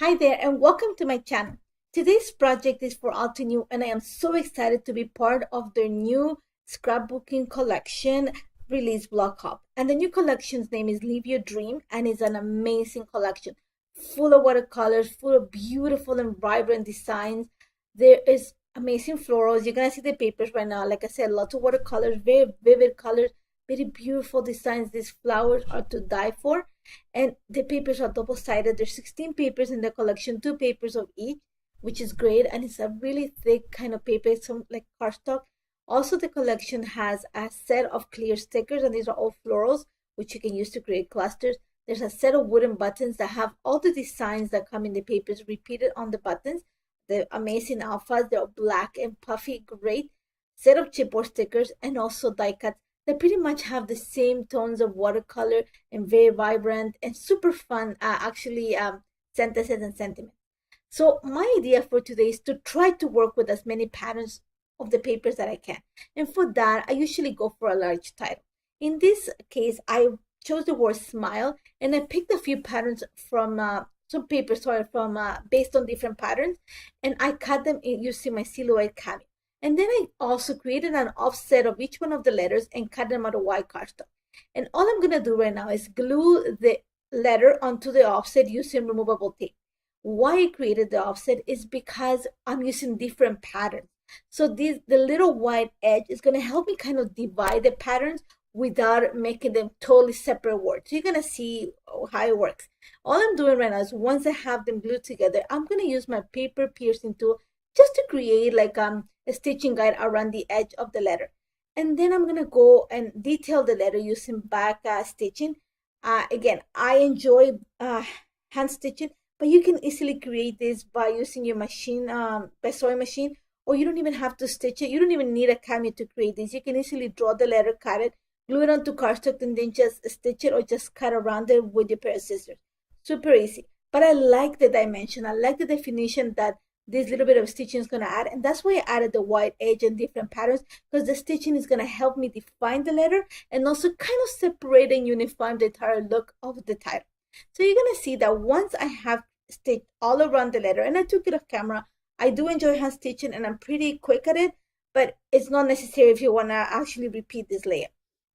Hi there and welcome to my channel. Today's project is for Altenew and I am so excited to be part of their new scrapbooking collection release blog hop. And the new collection's name is Live Your Dream and it's an amazing collection full of watercolors, full of beautiful and vibrant designs. There is amazing florals. You're going to see the papers right now. Like I said, lots of watercolors, very vivid colors, very beautiful designs. These flowers are to die for. And the papers are double-sided. There's 16 papers in the collection, 2 papers of each, which is great. And it's a really thick kind of paper, some like cardstock. Also, the collection has a set of clear stickers, and these are all florals, which you can use to create clusters. There's a set of wooden buttons that have all the designs that come in the papers repeated on the buttons. The amazing alphas, they're black and puffy, great. Set of chipboard stickers and also die cuts that pretty much have the same tones of watercolor and very vibrant and super fun, sentences and sentiments. So my idea for today is to try to work with as many patterns of the papers that I can. And for that, I usually go for a large title. In this case, I chose the word smile and I picked a few patterns from some papers, based on different patterns. And I cut them using my silhouette cameo. And then I also created an offset of each one of the letters and cut them out of white cardstock. And all I'm going to do right now is glue the letter onto the offset using removable tape. Why I created the offset is because I'm using different patterns. So the little white edge is going to help me kind of divide the patterns without making them totally separate words. So you're going to see how it works. All I'm doing right now is once I have them glued together, I'm going to use my paper piercing tool just to create like a stitching guide around the edge of the letter. And then I'm going to go and detail the letter using back stitching. Again, I enjoy hand stitching, but you can easily create this by using your machine, by sewing machine, or you don't even have to stitch it. You don't even need a cameo to create this. You can easily draw the letter, cut it, glue it onto cardstock, and then just stitch it or just cut around it with your pair of scissors. Super easy. But I like the dimension. I like the definition that this little bit of stitching is going to add, and that's why I added the white edge and different patterns, because the stitching is going to help me define the letter and also kind of separate and unify the entire look of the title. So you're going to see that once I have stitched all around the letter, and I took it off camera, I do enjoy hand stitching and I'm pretty quick at it, but it's not necessary if you want to actually repeat this layer.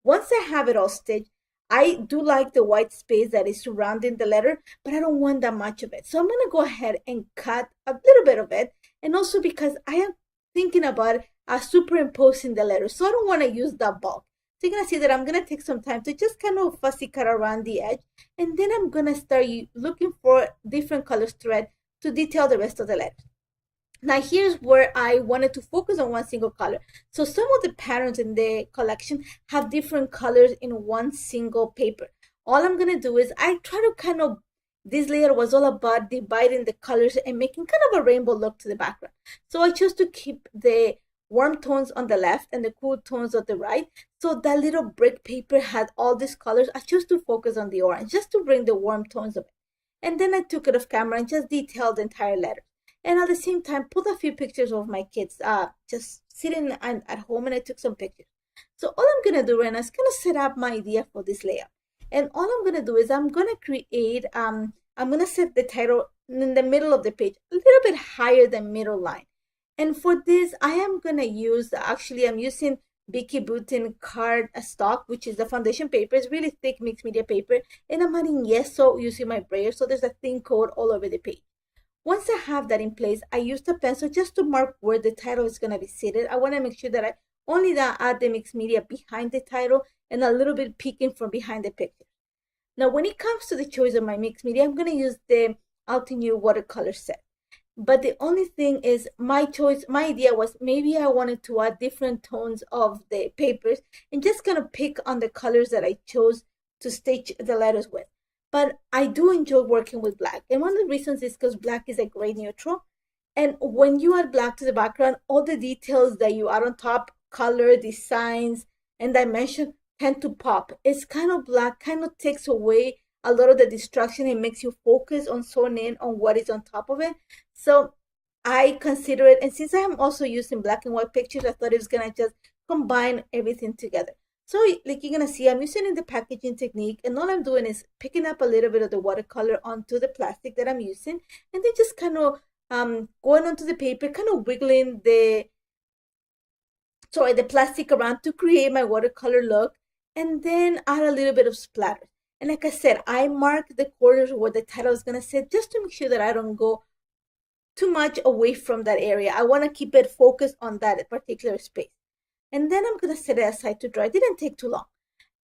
Once I have it all stitched, I do like the white space that is surrounding the letter, but I don't want that much of it. So I'm going to go ahead and cut a little bit of it. And also because I am thinking about superimposing the letter. So I don't want to use that bulk. So you're going to see that I'm going to take some time to just kind of fussy cut around the edge. And then I'm going to start looking for different colors thread to detail the rest of the letter. Now here's where I wanted to focus on one single color. So some of the patterns in the collection have different colors in one single paper. All I'm going to do is I try to this layer was all about dividing the colors and making kind of a rainbow look to the background. So I chose to keep the warm tones on the left and the cool tones on the right. So that little brick paper had all these colors. I chose to focus on the orange just to bring the warm tones of it. And then I took it off camera and just detailed the entire letter. And at the same time, put a few pictures of my kids just sitting at home, and I took some pictures. So all I'm going to do right now is kind of set up my idea for this layout. And all I'm going to do is I'm going to create, I'm going to set the title in the middle of the page, a little bit higher than middle line. And for this, I am going to use, I'm using Vicky Boutin card stock, which is the foundation paper. It's really thick mixed media paper. And I'm adding yeso using my brayer, so there's a thin coat all over the page. Once I have that in place, I used a pencil just to mark where the title is going to be seated. I want to make sure that I only add the mixed media behind the title and a little bit peeking from behind the picture. Now, when it comes to the choice of my mixed media, I'm going to use the Altenew watercolor set. But the only thing is my idea was maybe I wanted to add different tones of the papers and just kind of pick on the colors that I chose to stitch the letters with. But I do enjoy working with black. And one of the reasons is because black is a gray neutral. And when you add black to the background, all the details that you add on top, color, designs, and dimension tend to pop. It's kind of black, kind of takes away a lot of the distraction. It makes you focus on zoning in on what is on top of it. So I consider it. And since I am also using black and white pictures, I thought it was going to just combine everything together. So like you're gonna see, I'm using in the packaging technique, and all I'm doing is picking up a little bit of the watercolor onto the plastic that I'm using, and then just kind of going onto the paper, kind of wiggling the plastic around to create my watercolor look, and then add a little bit of splatter. And like I said, I mark the corners where the title is gonna sit just to make sure that I don't go too much away from that area. I want to keep it focused on that particular space. And then I'm gonna set it aside to dry. It didn't take too long.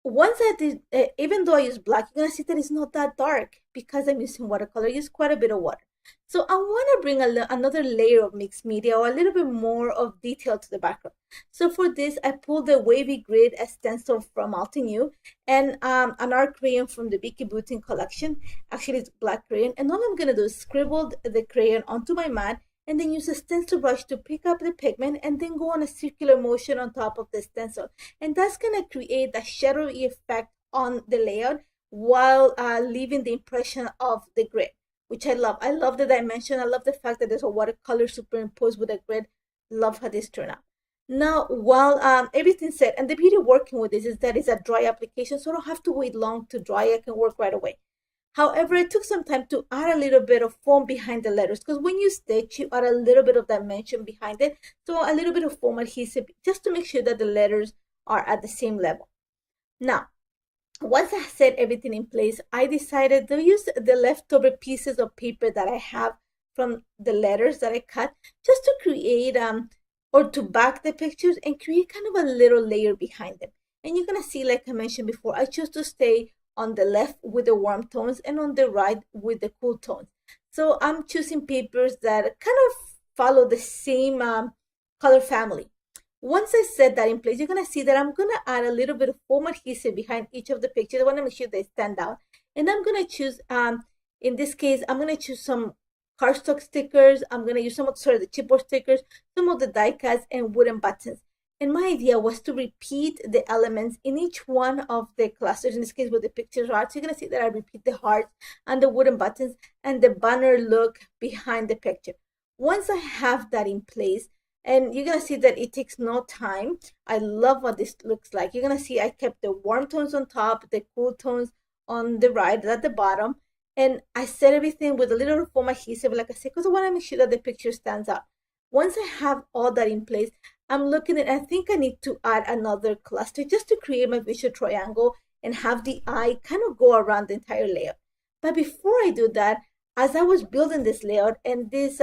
Once I did, even though I use black, you're gonna see that it's not that dark because I'm using watercolor. I use quite a bit of water. So I want to bring another layer of mixed media, or a little bit more of detail to the background. So for this, I pulled the wavy grid stencil from Altenew, and an art crayon from the Vicky Boutin collection. Actually, it's black crayon. And all I'm going to do is scribble the crayon onto my mat, and then use a stencil brush to pick up the pigment, and then go on a circular motion on top of the stencil. And that's going to create a shadowy effect on the layout while leaving the impression of the grid, which I love. I love the dimension. I love the fact that there's a watercolor superimposed with a grid. Love how this turned out. Now, while everything's set, and the beauty of working with this is that it's a dry application, so I don't have to wait long to dry. I can work right away. However, it took some time to add a little bit of foam behind the letters, because when you stitch, you add a little bit of dimension behind it. So a little bit of foam adhesive just to make sure that the letters are at the same level. Now, once I set everything in place, I decided to use the leftover pieces of paper that I have from the letters that I cut, just to create or to back the pictures and create kind of a little layer behind them. And you're gonna see, like I mentioned before, I chose to stay on the left with the warm tones and on the right with the cool tones. So I'm choosing papers that kind of follow the same color family. Once I set that in place, you're gonna see that I'm gonna add a little bit of foam adhesive behind each of the pictures. I wanna make sure they stand out. And I'm gonna choose, in this case, I'm gonna choose some cardstock stickers. I'm gonna use some of, the chipboard stickers, some of the die cuts, and wooden buttons. And my idea was to repeat the elements in each one of the clusters, in this case with the pictures art. So you're gonna see that I repeat the hearts and the wooden buttons and the banner look behind the picture. Once I have that in place, and you're gonna see that it takes no time. I love what this looks like. You're gonna see I kept the warm tones on top, the cool tones on the right, at the bottom. And I set everything with a little foam adhesive, like I said, because I wanna make sure that the picture stands out. Once I have all that in place, I'm looking at, I think I need to add another cluster just to create my visual triangle and have the eye kind of go around the entire layout. But before I do that, as I was building this layout, and this,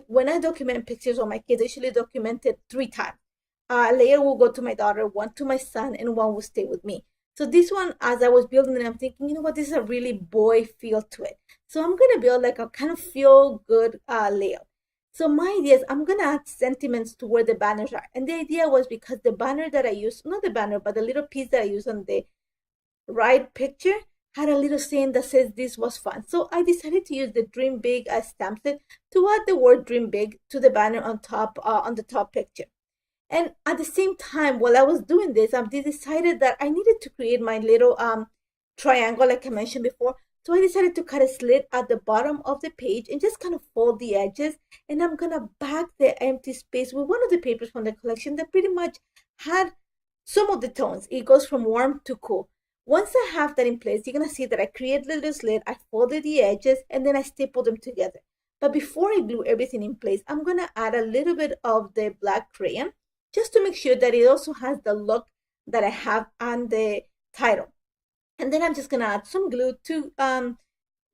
when I document pictures of my kids, I usually document it 3 times. A layer will go to my daughter, one to my son, and one will stay with me. So this one, as I was building it, I'm thinking, you know what, this is a really boy feel to it. So I'm gonna build like a kind of feel good layout. So my idea is I'm gonna add sentiments to where the banners are. And the idea was because the banner that I used, not the banner, but the little piece that I used on the right picture had a little saying that says this was fun. So I decided to use the Dream Big stamp set to add the word Dream Big to the banner on top, on the top picture. And at the same time, while I was doing this, I decided that I needed to create my little triangle, like I mentioned before. So I decided to cut a slit at the bottom of the page and just kind of fold the edges. And I'm gonna back the empty space with one of the papers from the collection that pretty much had some of the tones. It goes from warm to cool. Once I have that in place, you're gonna see that I created a little slit, I folded the edges, and then I stapled them together. But before I glue everything in place, I'm gonna add a little bit of the black crayon just to make sure that it also has the look that I have on the title. And then I'm just gonna add some glue to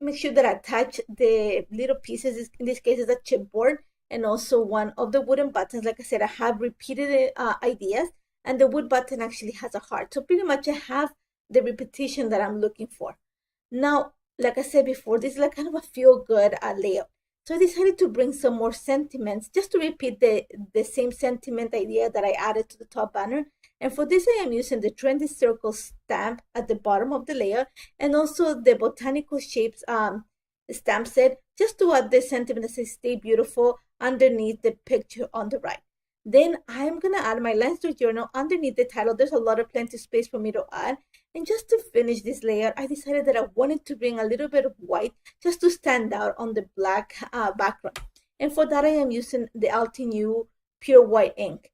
make sure that I attach the little pieces. In this case, is a chipboard and also one of the wooden buttons. Like I said, I have repeated ideas, and the wood button actually has a heart. So pretty much I have the repetition that I'm looking for. Now, like I said before, this is like kind of a feel-good layout. So I decided to bring some more sentiments just to repeat the same sentiment idea that I added to the top banner. And for this, I am using the Trendy Circle stamp at the bottom of the layer, and also the Botanical Shapes stamp set, just to add the sentiment that says "Stay Beautiful" underneath the picture on the right. Then I'm gonna add my Lines to Journal underneath the title. There's a lot of plenty of space for me to add. And just to finish this layer, I decided that I wanted to bring a little bit of white just to stand out on the black background. And for that, I am using the Altenew Pure White ink.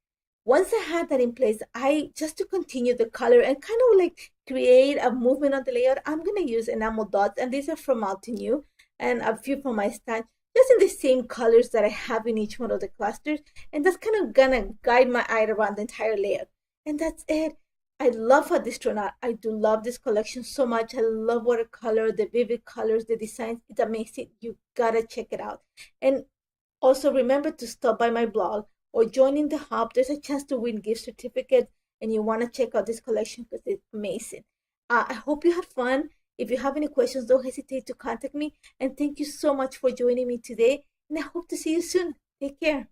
Once I had that in place, I just to continue the color and kind of like create a movement on the layout, I'm going to use enamel dots, and these are from Altenew and a few from my stand, just in the same colors that I have in each one of the clusters. And that's kind of gonna guide my eye around the entire layout. And that's it. I love how this turned out. I do love this collection so much. I love watercolor, the vivid colors, the designs. It's amazing. You gotta check it out. And also remember to stop by my blog or join in the hub. There's a chance to win gift certificates, and you want to check out this collection because it's amazing. I hope you had fun. If you have any questions, don't hesitate to contact me. And thank you so much for joining me today. And I hope to see you soon. Take care.